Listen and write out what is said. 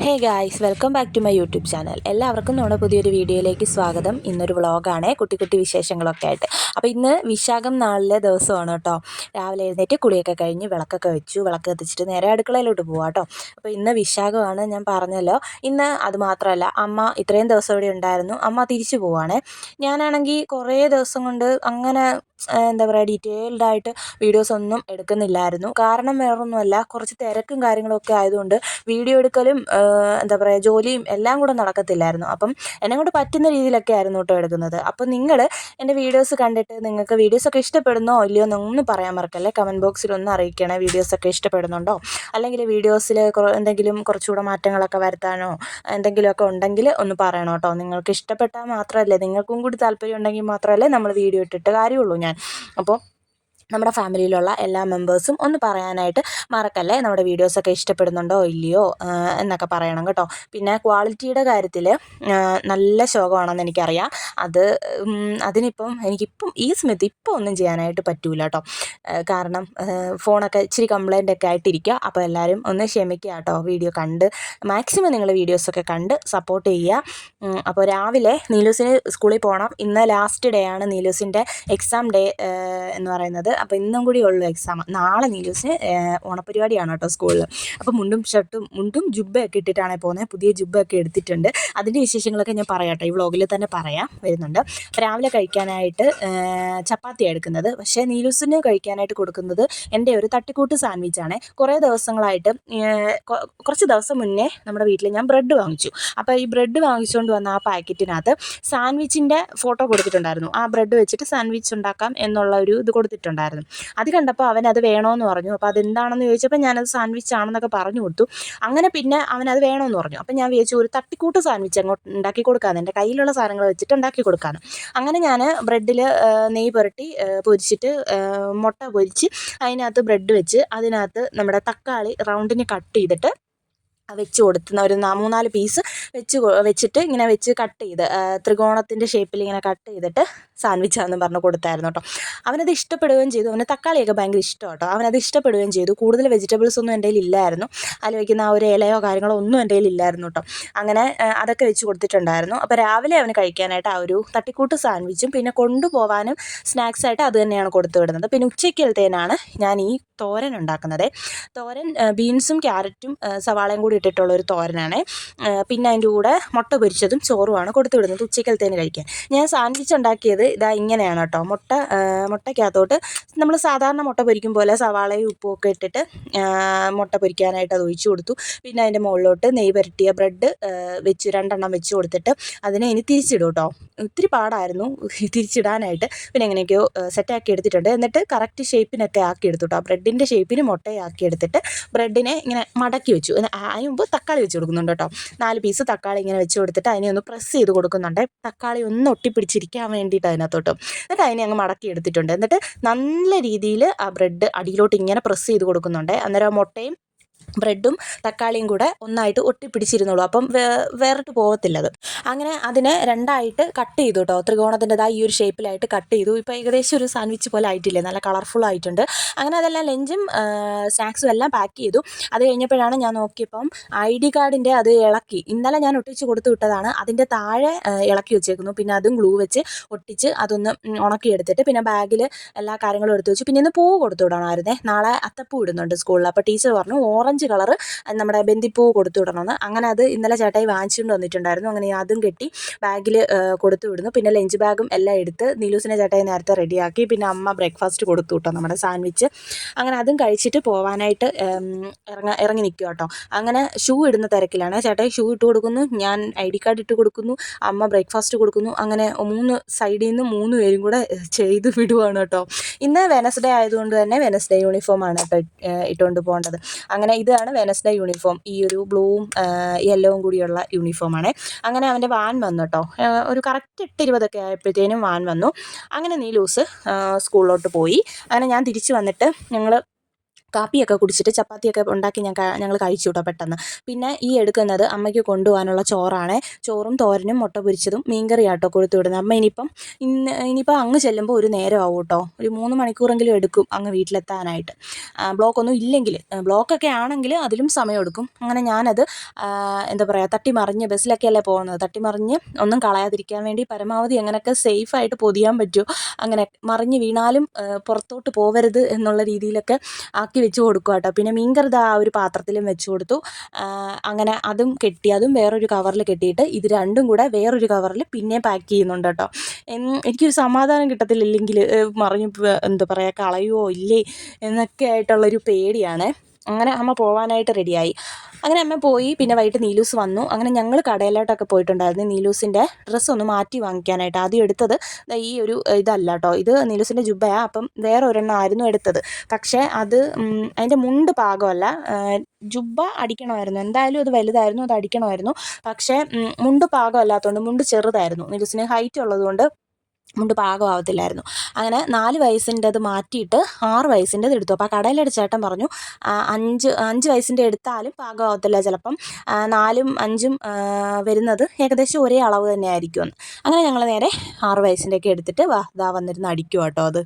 Hey guys, welcome back to my YouTube channel. എല്ലാവർക്കും നമ്മുടെ പുതിയൊരു വീഡിയോയിലേക്ക് സ്വാഗതം. ഇന്നൊരു വ്ളോഗാണ്, കുട്ടി കുട്ടി വിശേഷങ്ങളൊക്കെ ആയിട്ട്. അപ്പോൾ ഇന്ന് വിശാഖം നാളിലെ ദിവസമാണ് കേട്ടോ. രാവിലെ എഴുന്നേറ്റ് കുളിയൊക്കെ കഴിഞ്ഞ് വിളക്കൊക്കെ വെച്ചു. വിളക്ക് കത്തിച്ചിട്ട് നേരെ അടുക്കളയിലോട്ട് പോവാം കേട്ടോ. അപ്പോൾ ഇന്ന് വിശാഖമാണ്, ഞാൻ പറഞ്ഞല്ലോ. ഇന്ന് അത് മാത്രമല്ല, അമ്മ ഇത്രയും ദിവസം ഇവിടെ ഉണ്ടായിരുന്നു. അമ്മ തിരിച്ചു പോവാണ്. ഞാനാണെങ്കിൽ കുറേ ദിവസം കൊണ്ട് അങ്ങനെ എന്താ പറയുക, ഡീറ്റെയിൽഡ് ആയിട്ട് വീഡിയോസ് ഒന്നും എടുക്കുന്നില്ലായിരുന്നു. കാരണം വേറൊന്നുമല്ല, കുറച്ച് തിരക്കും കാര്യങ്ങളൊക്കെ ആയതുകൊണ്ട് വീഡിയോ എടുക്കലും എന്താ പറയുക, ജോലിയും എല്ലാം കൂടെ നടക്കത്തില്ലായിരുന്നു. അപ്പം എന്നെക്കൊണ്ട് പറ്റുന്ന രീതിയിലൊക്കെ ആയിരുന്നു കേട്ടോ എടുക്കുന്നത്. അപ്പോൾ നിങ്ങൾ എൻ്റെ വീഡിയോസ് കണ്ടിട്ട് നിങ്ങൾക്ക് വീഡിയോസൊക്കെ ഇഷ്ടപ്പെടുന്നോ ഇല്ലയോ എന്നൊന്നും പറയാൻ മറക്കല്ലേ. കമൻറ്റ് ബോക്സിൽ ഒന്ന് അറിയിക്കണേ, വീഡിയോസൊക്കെ ഇഷ്ടപ്പെടുന്നുണ്ടോ, അല്ലെങ്കിൽ വീഡിയോസിൽ എന്തെങ്കിലും കുറച്ചുകൂടെ മാറ്റങ്ങളൊക്കെ വരുത്താനോ എന്തെങ്കിലുമൊക്കെ ഉണ്ടെങ്കിൽ ഒന്ന് പറയണം കേട്ടോ. നിങ്ങൾക്ക് ഇഷ്ടപ്പെട്ടാൽ മാത്രമല്ലേ, നിങ്ങൾക്കും കൂടി താല്പര്യം ഉണ്ടെങ്കിൽ മാത്രമല്ലേ നമ്മൾ വീഡിയോ ഇട്ടിട്ട് കാര്യമുള്ളൂ ഞാൻ. അപ്പോൾ നമ്മുടെ ഫാമിലിയിലുള്ള എല്ലാ മെമ്പേഴ്സും ഒന്ന് പറയാനായിട്ട് മറക്കല്ലേ, നമ്മുടെ വീഡിയോസൊക്കെ ഇഷ്ടപ്പെടുന്നുണ്ടോ ഇല്ലയോ എന്നൊക്കെ പറയണം കേട്ടോ. പിന്നെ ക്വാളിറ്റിയുടെ കാര്യത്തിൽ നല്ല ശോകമാണെന്ന് എനിക്കറിയാം. എനിക്കിപ്പം ഈ സമയത്ത് ഇപ്പോൾ ഒന്നും ചെയ്യാനായിട്ട് പറ്റൂല കേട്ടോ. കാരണം ഫോണൊക്കെ ഇച്ചിരി കംപ്ലൈൻ്റ് ഒക്കെ ആയിട്ടിരിക്കുക. അപ്പോൾ എല്ലാവരും ഒന്ന് ക്ഷമിക്കുക കേട്ടോ. വീഡിയോ കണ്ട് മാക്സിമം നിങ്ങൾ വീഡിയോസൊക്കെ കണ്ട് സപ്പോർട്ട് ചെയ്യുക. അപ്പോൾ രാവിലെ നീലൂസിന് സ്കൂളിൽ പോകണം. ഇന്ന് ലാസ്റ്റ് ഡേ ആണ് നീലൂസിൻ്റെ എക്സാം ഡേ എന്ന് പറയുന്നത്. അപ്പോൾ ഇന്നും കൂടി ഉള്ളൂ എക്സാം. നാളെ നീലൂസിന് ഓണപരിപാടിയാണ് കേട്ടോ സ്കൂളിൽ. അപ്പോൾ മുണ്ടും ജുബ്ബയൊക്കെ ഇട്ടിട്ടാണ് പോകുന്നത്. പുതിയ ജുബ്ബയൊക്കെ എടുത്തിട്ടുണ്ട്. അതിൻ്റെ വിശേഷങ്ങളൊക്കെ ഞാൻ പറയാം കേട്ടോ, ഈ വ്ളോഗിൽ തന്നെ പറയാം വരുന്നുണ്ട്. രാവിലെ കഴിക്കാനായിട്ട് ചപ്പാത്തി എടുക്കുന്നത്. പക്ഷേ നീലൂസിന് കഴിക്കാനായിട്ട് കൊടുക്കുന്നത് എൻ്റെ ഒരു തട്ടിക്കൂട്ട് സാൻഡ്വിച്ചാണ്. കുറച്ച് ദിവസം മുന്നേ നമ്മുടെ വീട്ടിൽ ഞാൻ ബ്രെഡ് വാങ്ങിച്ചു. അപ്പോൾ ഈ ബ്രെഡ് വാങ്ങിച്ചുകൊണ്ട് വന്ന ആ പാക്കറ്റിനകത്ത് സാൻഡ്വിച്ചിൻ്റെ ഫോട്ടോ കൊടുത്തിട്ടുണ്ടായിരുന്നു. ആ ബ്രെഡ് വെച്ചിട്ട് സാൻഡ്വിച്ച് ഉണ്ടാക്കാം എന്നുള്ള ഒരു ഇത് കൊടുത്തിട്ടുണ്ടായിരുന്നു. അത് കണ്ടപ്പോൾ അവനത് വേണമെന്ന് പറഞ്ഞു. അപ്പോൾ അതെന്താണെന്ന് ചോദിച്ചപ്പോൾ ഞാനത് സാൻഡ്വിച്ച് ആണെന്നൊക്കെ പറഞ്ഞു കൊടുത്തു. അങ്ങനെ പിന്നെ അവനത് വേണമെന്ന് പറഞ്ഞു. അപ്പം ഞാൻ വിചാരിച്ചു ഒരു തട്ടിക്കൂട്ട് സാൻഡ്വിച്ച് അങ്ങോട്ട് ഉണ്ടാക്കി കൊടുക്കാമെന്ന്, എൻ്റെ കയ്യിലുള്ള സാധനങ്ങൾ വെച്ചിട്ട് ഉണ്ടാക്കി കൊടുക്കാമെന്ന്. അങ്ങനെ ഞാൻ ബ്രെഡിൽ നെയ്യ് പുരട്ടി പൊരിച്ചിട്ട് മുട്ട പൊരിച്ച് അതിനകത്ത് ബ്രെഡ് വെച്ച് അതിനകത്ത് നമ്മുടെ തക്കാളി റൗണ്ടിന് കട്ട് ചെയ്തിട്ട് വെച്ച് കൊടുത്തുന്ന ഒരു 3-4 പീസ് വെച്ചിട്ട് ഇങ്ങനെ വെച്ച് കട്ട് ചെയ്ത് ത്രികോണത്തിൻ്റെ ഷേപ്പിൽ ഇങ്ങനെ കട്ട് ചെയ്തിട്ട് സാൻഡ്വിച്ചാണെന്ന് പറഞ്ഞ് കൊടുത്തായിരുന്നു കേട്ടോ. അവനത് ഇഷ്ടപ്പെടുകയും ചെയ്തു. അവന് തക്കാളിയൊക്കെ ഭയങ്കര ഇഷ്ടം കേട്ടോ. അവനത് ഇഷ്ടപ്പെടുകയും ചെയ്തു. കൂടുതൽ വെജിറ്റബിൾസ് ഒന്നും എൻ്റെ ഇല്ലായിരുന്നു. അതിൽ വയ്ക്കുന്ന ആ ഒരു ഇലയോ കാര്യങ്ങളോ ഒന്നും എൻ്റെ ഇല്ലായിരുന്നു കേട്ടോ. അങ്ങനെ അതൊക്കെ വെച്ച് കൊടുത്തിട്ടുണ്ടായിരുന്നു. അപ്പോൾ രാവിലെ അവന് കഴിക്കാനായിട്ട് ആ ഒരു തട്ടിക്കൂട്ട് സാൻഡ്വിച്ചും പിന്നെ കൊണ്ടുപോകാനും സ്നാക്സായിട്ട് അത് തന്നെയാണ് കൊടുത്തു വിടുന്നത്. പിന്നെ ഉച്ചയ്ക്കലത്തേനാണ് ഞാൻ ഈ തോരൻ ഉണ്ടാക്കുന്നത്. തോരൻ ബീൻസും ക്യാരറ്റും സവാളയും കൂടി ഇട്ടിട്ടുള്ളൊരു തോരനാണ്. പിന്നെ അതിൻ്റെ കൂടെ മുട്ട പൊരിച്ചതും ചോറുമാണ് കൊടുത്തു വിടുന്നത് ഉച്ചയ്ക്കലത്തേന് കഴിക്കാൻ. ഞാൻ സാൻഡ്വിച്ച് ഉണ്ടാക്കിയത് ഇതാ ഇങ്ങനെയാണ് കേട്ടോ. മുട്ടയ്ക്കകത്തോട്ട് നമ്മൾ സാധാരണ മുട്ട പൊരിക്കും പോലെ സവാളയും ഉപ്പും ഒക്കെ ഇട്ടിട്ട് മുട്ട പൊരിക്കാനായിട്ട് അത് ഒഴിച്ചു കൊടുത്തു. പിന്നെ അതിൻ്റെ മുകളിലോട്ട് നെയ്യ് പുരട്ടിയ ബ്രെഡ് വെച്ച് 2 വെച്ച് കൊടുത്തിട്ട് അതിനെ ഇനി തിരിച്ചിടും കേട്ടോ. ഒത്തിരി പാടായിരുന്നു തിരിച്ചിടാനായിട്ട്. പിന്നെ എങ്ങനെയൊക്കെയോ സെറ്റാക്കി എടുത്തിട്ടുണ്ട്. എന്നിട്ട് കറക്റ്റ് ഷേപ്പിനൊക്കെ ആക്കി എടുത്തു കേട്ടോ. ബ്രെഡിൻ്റെ ഷേപ്പിന് മുട്ടയാക്കി എടുത്തിട്ട് ബ്രെഡിനെ ഇങ്ങനെ മടക്കി വെച്ചു. അതിന് മുമ്പ് തക്കാളി വെച്ച് കൊടുക്കുന്നുണ്ട് കേട്ടോ. 4 പീസ് തക്കാളി ഇങ്ങനെ വെച്ച് കൊടുത്തിട്ട് അതിനെ ഒന്ന് പ്രസ് ചെയ്ത് കൊടുക്കുന്നുണ്ട്. തക്കാളി ഒന്ന് ഒട്ടിപ്പിടിച്ചിരിക്കാൻ വേണ്ടിയിട്ട് അതിനകത്തോട്ട്. എന്നിട്ട് അതിനെ അങ്ങ് മടക്കി എടുത്തിട്ടുണ്ട്. എന്നിട്ട് നല്ല രീതിയിൽ ആ ബ്രെഡ് അടിയിലോട്ട് ഇങ്ങനെ പ്രസ് ചെയ്ത് കൊടുക്കുന്നുണ്ട്. അന്നേരം മുട്ടയും ബ്രെഡും തക്കാളിയും കൂടെ ഒന്നായിട്ട് ഒട്ടിപ്പിടിച്ചിരുന്നുള്ളൂ. അപ്പം വേറിട്ട് പോകത്തില്ല അത്. അങ്ങനെ അതിനെ 2ആയിട്ട് കട്ട് ചെയ്തു കേട്ടോ. ത്രികോണത്തിൻ്റെതായി ഈ ഒരു ഷേപ്പിലായിട്ട് കട്ട് ചെയ്തു. ഇപ്പോൾ ഏകദേശം ഒരു സാൻഡ്വിച്ച് പോലെ ആയിട്ടില്ലേ, നല്ല കളർഫുൾ ആയിട്ടുണ്ട്. അങ്ങനെ അതെല്ലാം ലഞ്ചും സ്നാക്സും എല്ലാം പാക്ക് ചെയ്തു. അത് കഴിഞ്ഞപ്പോഴാണ് ഞാൻ നോക്കിയപ്പം ID കാർഡിൻ്റെ അത് ഇളക്കി. ഇന്നലെ ഞാൻ ഒട്ടിച്ച് കൊടുത്തു വിട്ടതാണ്. അതിൻ്റെ താഴെ ഇളക്കി വെച്ചേക്കുന്നു. പിന്നെ അതും ഗ്ലൂ വെച്ച് ഒട്ടിച്ച് അതൊന്ന് ഉണക്കിയെടുത്തിട്ട് പിന്നെ ബാഗിൽ എല്ലാ കാര്യങ്ങളും എടുത്ത് വെച്ചു. പിന്നെ ഇന്ന് പൂവ് കൊടുത്തു വിടണമായിരുന്നേ. നാളെ അത്തപ്പൂ ഇടുന്നുണ്ട് സ്കൂളിൽ. അപ്പോൾ ടീച്ചർ പറഞ്ഞു ഓറഞ്ച് കളറ് നമ്മുടെ ബന്ദിപ്പൂ കൊടുത്തു വിടണമെന്ന്. അങ്ങനെ അത് ഇന്നലെ ചേട്ടായി വാങ്ങിച്ചുകൊണ്ട് വന്നിട്ടുണ്ടായിരുന്നു. അങ്ങനെ അതും കെട്ടി ബാഗിൽ കൊടുത്തു വിടുന്നു. പിന്നെ ലഞ്ച് ബാഗും എല്ലാം എടുത്ത് നീലൂസിനെ ചേട്ടായി നേരത്തെ റെഡിയാക്കി. പിന്നെ അമ്മ ബ്രേക്ക്ഫാസ്റ്റ് കൊടുത്തു കേട്ടോ, നമ്മുടെ സാൻഡ്വിച്ച്. അങ്ങനെ അതും കഴിച്ചിട്ട് പോകാനായിട്ട് ഇറങ്ങി നിൽക്കുക കേട്ടോ. അങ്ങനെ ഷൂ ഇടുന്ന തിരക്കിലാണ്. ചേട്ടായി ഷൂ ഇട്ട് കൊടുക്കുന്നു, ഞാൻ ID കാർഡ് ഇട്ട് കൊടുക്കുന്നു, അമ്മ ബ്രേക്ക്ഫാസ്റ്റ് കൊടുക്കുന്നു. അങ്ങനെ 3 സൈഡിൽ നിന്ന് 3 പേരും കൂടെ ചെയ്ത് വിടുവാണ് കേട്ടോ. ഇന്ന് വെനസ്ഡേ ആയതുകൊണ്ട് തന്നെ വെനസ്ഡേ യൂണിഫോമാണ് കേട്ടോ ഇട്ടുകൊണ്ട് പോകേണ്ടത്. അങ്ങനെ ഇതാണ് വെനസ്ഡേ യൂണിഫോം. ഈ ഒരു ബ്ലൂവും യെല്ലോവും കൂടിയുള്ള യൂണിഫോമാണ്. അങ്ങനെ അവൻ്റെ വാൻ വന്നു കേട്ടോ. ഒരു കറക്റ്റ് 8:20 ആയപ്പോഴത്തേനും വാൻ വന്നു. അങ്ങനെ നീലൂസ് സ്കൂളിലോട്ട് പോയി. അങ്ങനെ ഞാൻ തിരിച്ച് വന്നിട്ട് ഞങ്ങൾ കാപ്പിയൊക്കെ കുടിച്ചിട്ട് ചപ്പാത്തിയൊക്കെ ഉണ്ടാക്കി ഞങ്ങൾ കഴിച്ചു കേട്ടോ പെട്ടെന്ന്. പിന്നെ ഈ എടുക്കുന്നത് അമ്മയ്ക്ക് കൊണ്ടുപോകാനുള്ള ചോറാണ്. ചോറും തോരനും മുട്ട പൊരിച്ചതും മീൻകറിയാട്ടോ കൊടുത്തു വിടുന്നത്. അമ്മ ഇനിയിപ്പോൾ അങ്ങ് ചെല്ലുമ്പോൾ ഒരു നേരമാവും കേട്ടോ, ഒരു 3 മണിക്കൂറെങ്കിലും എടുക്കും അങ്ങ് വീട്ടിലെത്താനായിട്ട്. ബ്ലോക്കൊന്നും ഇല്ലെങ്കിൽ, ബ്ലോക്കൊക്കെ ആണെങ്കിൽ അതിലും സമയമെടുക്കും. അങ്ങനെ ഞാനത് എന്താ പറയുക, തട്ടിമറിഞ്ഞ് ബസ്സിലൊക്കെയല്ലേ പോകുന്നത്, തട്ടിമറിഞ്ഞ് ഒന്നും കളയാതിരിക്കാൻ വേണ്ടി പരമാവധി എങ്ങനെയൊക്കെ സേഫായിട്ട് പൊതിയാൻ പറ്റുമോ അങ്ങനെ മറിഞ്ഞ് വീണാലും പുറത്തോട്ട് പോകരുത് എന്നുള്ള രീതിയിലൊക്കെ ആക്കി വെച്ച് കൊടുക്കുക കേട്ടോ. പിന്നെ മീൻകറി ആ ഒരു പാത്രത്തിലും വെച്ച് കൊടുത്തു. അങ്ങനെ അതും കെട്ടി, അതും വേറൊരു കവറിൽ കെട്ടിയിട്ട് ഇത് രണ്ടും കൂടെ വേറൊരു കവറിൽ പിന്നെ പാക്ക് ചെയ്യുന്നുണ്ട് കേട്ടോ. എനിക്കൊരു സമാധാനം കിട്ടത്തില്ല ഇല്ലെങ്കിൽ, മറിഞ്ഞ് എന്താ പറയുക, കളയുമോ ഇല്ലേ എന്നൊക്കെ ആയിട്ടുള്ളൊരു പേടിയാണ്. അങ്ങനെ അമ്മ പോകാനായിട്ട് റെഡിയായി. അങ്ങനെ അമ്മ പോയി. പിന്നെ വൈകിട്ട് നീലൂസ് വന്നു. അങ്ങനെ ഞങ്ങൾ കടയിലോട്ടൊക്കെ പോയിട്ടുണ്ടായിരുന്നു നീലൂസിൻ്റെ ഡ്രസ്സ് ഒന്ന് മാറ്റി വാങ്ങിക്കാനായിട്ട്. ആദ്യം എടുത്തത് ഈ ഒരു ഇതല്ല കേട്ടോ, ഇത് നീലൂസിൻ്റെ ജുബ്ബയാണ്. അപ്പം വേറെ ഒരെണ്ണം ആയിരുന്നു എടുത്തത്. പക്ഷേ അത് അതിൻ്റെ മുണ്ട് പാകമല്ല. ജുബ്ബ അടിക്കണമായിരുന്നു, എന്തായാലും അത് വലുതായിരുന്നു, അത് അടിക്കണമായിരുന്നു. പക്ഷേ മുണ്ട് പാകമല്ലാത്തതുകൊണ്ട്, മുണ്ട് ചെറുതായിരുന്നു, നീലൂസിന് ഹൈറ്റ് ഉള്ളതുകൊണ്ട് മുണ്ട് പാകമാവത്തില്ലായിരുന്നു. അങ്ങനെ 4 വയസ്സിൻ്റെത് മാറ്റിയിട്ട് 6 വയസ്സിൻ്റെത് എടുത്തു. അപ്പോൾ ആ കടയിലൊരു ചേട്ടൻ പറഞ്ഞു 5 വയസ്സിൻ്റെ എടുത്താലും പാകമാവത്തില്ല ചിലപ്പം, 4ഉം 5ഉം വരുന്നത് ഏകദേശം ഒരേ അളവ് തന്നെ ആയിരിക്കുമെന്ന്. അങ്ങനെ ഞങ്ങൾ നേരെ 6 വയസ്സിൻ്റെയൊക്കെ എടുത്തിട്ട് ദാ വന്നിരുന്ന് അടിക്കുക കേട്ടോ അത്.